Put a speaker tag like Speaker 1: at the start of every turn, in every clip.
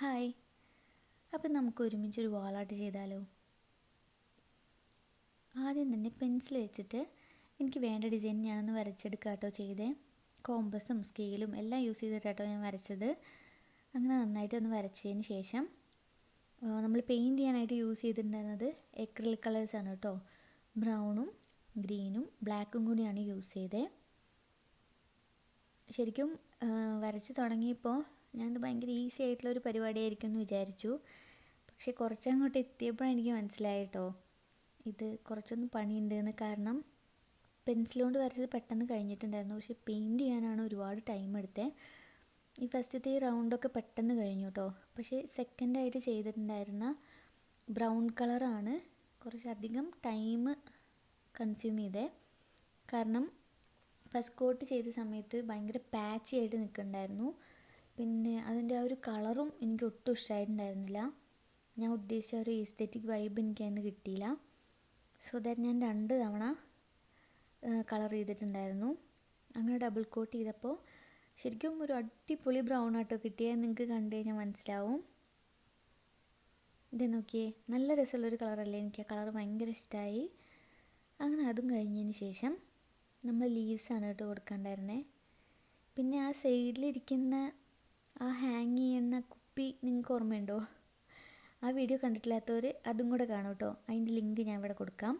Speaker 1: Hi. അപ്പം നമുക്ക് ഒരുമിച്ചൊരു വാൾ art ചെയ്താലോ? ആദ്യം തന്നെ പെൻസിൽ വെച്ചിട്ട് എനിക്ക് വേണ്ട ഡിസൈൻ ഞാനൊന്ന് വരച്ചെടുക്കാം കേട്ടോ ചെയ്തേ. കോമ്പസും സ്കെയിലും എല്ലാം യൂസ് ചെയ്തിട്ടാട്ടോ ഞാൻ വരച്ചത്. അങ്ങനെ നന്നായിട്ടൊന്ന് വരച്ചതിന് ശേഷം നമ്മൾ പെയിൻറ് ചെയ്യാനായിട്ട് യൂസ് ചെയ്തിട്ടുണ്ടായിരുന്നത് എക്രിലിക് കളേഴ്സാണ് കേട്ടോ. ബ്രൗണും ഗ്രീനും ബ്ലാക്കും കൂടിയാണ് യൂസ് ചെയ്തത്. ശരിക്കും വരച്ച് തുടങ്ങിയപ്പോൾ ഞാനത് ഭയങ്കര ഈസി ആയിട്ടുള്ളൊരു പരിപാടിയായിരിക്കും എന്ന് വിചാരിച്ചു. പക്ഷേ കുറച്ചങ്ങോട്ട് എത്തിയപ്പോഴാണ് എനിക്ക് മനസ്സിലായി കേട്ടോ ഇത് കുറച്ചൊന്നും പണിയുണ്ടെന്ന്. കാരണം പെൻസിലുകൊണ്ട് വരച്ചത് പെട്ടെന്ന് കഴിഞ്ഞിട്ടുണ്ടായിരുന്നു, പക്ഷേ പെയിൻറ് ചെയ്യാനാണ് ഒരുപാട് ടൈം എടുത്തത്. ഈ ഫസ്റ്റത്തെ ഈ റൗണ്ടൊക്കെ പെട്ടെന്ന് കഴിഞ്ഞു കേട്ടോ. പക്ഷേ സെക്കൻഡായിട്ട് ചെയ്തിട്ടുണ്ടായിരുന്ന ബ്രൗൺ കളറാണ് കുറച്ചധികം ടൈം കൺസ്യൂം ചെയ്തത്. കാരണം ഫസ്റ്റ് കോട്ട് ചെയ്ത സമയത്ത് ഭയങ്കര പാച്ചി ആയിട്ട് നിൽക്കുന്നുണ്ടായിരുന്നു. പിന്നെ അതിൻ്റെ ആ ഒരു കളറും എനിക്ക് ഒട്ടും ഇഷ്ടമായിട്ടുണ്ടായിരുന്നില്ല. ഞാൻ ഉദ്ദേശിച്ച ഒരു ഈസ്തെറ്റിക് വൈബ് എനിക്ക് അതിന് കിട്ടിയില്ല. സോ ദാറ്റ് ഞാൻ 2 തവണ കളർ ചെയ്തിട്ടുണ്ടായിരുന്നു. അങ്ങനെ ഡബിൾ കോട്ട് ചെയ്തപ്പോൾ ശരിക്കും ഒരു അടിപൊളി ബ്രൗൺ ആട്ടോ കിട്ടിയത്. നിങ്ങൾക്ക് കണ്ടു കഴിഞ്ഞാൽ മനസ്സിലാവും. ഇത് നോക്കിയേ, നല്ല രസമുള്ളൊരു കളറല്ലേ. എനിക്ക് ആ കളർ ഭയങ്കര ഇഷ്ടമായി. അങ്ങനെ അതും കഴിഞ്ഞതിന് ശേഷം നമ്മൾ ലീവ്സാണ് കേട്ടോ കൊടുക്കാണ്ടായിരുന്നേ. പിന്നെ ആ സൈഡിലിരിക്കുന്ന ആ ഹാങ് ചെയ്യുന്ന കുപ്പി നിങ്ങൾക്ക് ഓർമ്മയുണ്ടോ? ആ വീഡിയോ കണ്ടിട്ടില്ലാത്തവർ അതും കൂടെ കാണും കേട്ടോ. അതിൻ്റെ ലിങ്ക് ഞാൻ ഇവിടെ കൊടുക്കാം.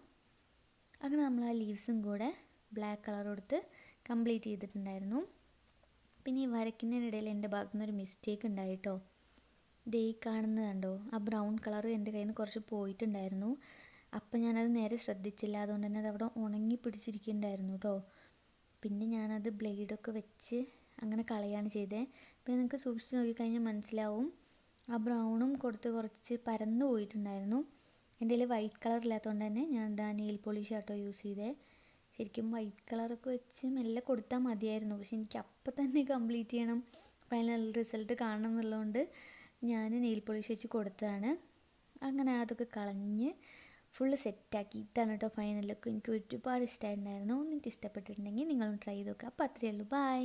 Speaker 1: അങ്ങനെ നമ്മൾ ആ ലീവ്സും കൂടെ ബ്ലാക്ക് കളർ കൊടുത്ത് കംപ്ലീറ്റ് ചെയ്തിട്ടുണ്ടായിരുന്നു. പിന്നെ ഈ വരയ്ക്കുന്നതിനിടയിൽ എൻ്റെ ഭാഗത്തു നിന്നൊരു മിസ്റ്റേക്ക് ഉണ്ടായി കേട്ടോ. ദേ ഈ കാണുന്നത് കണ്ടോ, ആ ബ്രൗൺ കളർ എൻ്റെ കയ്യിൽ നിന്ന് കുറച്ച് പോയിട്ടുണ്ടായിരുന്നു. അപ്പം ഞാനത് നേരെ ശ്രദ്ധിച്ചില്ല. അതുകൊണ്ട് തന്നെ അത് അവിടെ ഉണങ്ങി പിടിച്ചിരിക്കുന്നുണ്ടായിരുന്നു കേട്ടോ. പിന്നെ ഞാനത് ബ്ലേഡൊക്കെ വെച്ച് അങ്ങനെ കളയാണ് ചെയ്തത്. പിന്നെ നിങ്ങൾക്ക് സൂക്ഷിച്ച് നോക്കിക്കഴിഞ്ഞാൽ മനസ്സിലാവും, ആ ബ്രൗണും കൊടുത്ത് കുറച്ച് പരന്നു പോയിട്ടുണ്ടായിരുന്നു. എൻ്റെ കയ്യിൽ വൈറ്റ് കളർ ഇല്ലാത്തതുകൊണ്ട് തന്നെ ഞാൻ എന്താ നെയിൽ പോളിഷ് ആട്ടോ യൂസ് ചെയ്തത്. ശരിക്കും വൈറ്റ് കളറൊക്കെ വെച്ച് മെല്ലെ കൊടുത്താൽ മതിയായിരുന്നു, പക്ഷെ എനിക്ക് അപ്പം തന്നെ കംപ്ലീറ്റ് ചെയ്യണം, ഫൈനൽ റിസൾട്ട് കാണണം എന്നുള്ളതുകൊണ്ട് ഞാൻ നെയിൽ പോളിഷ് വെച്ച് കൊടുത്തതാണ്. അങ്ങനെ അതൊക്കെ കളഞ്ഞ് ഫുള്ള് സെറ്റാക്കി. ഇതാണ് കേട്ടോ ഫൈനൽ ലുക്ക്. എനിക്ക് ഒരുപാട് ഇഷ്ടമായിട്ടുണ്ടായിരുന്നു. നിങ്ങൾക്ക് ഇഷ്ടപ്പെട്ടിട്ടുണ്ടെങ്കിൽ നിങ്ങളും ട്രൈ ചെയ്ത് നോക്കുക. അപ്പോൾ അത്രയേ ഉള്ളൂ. ബൈ.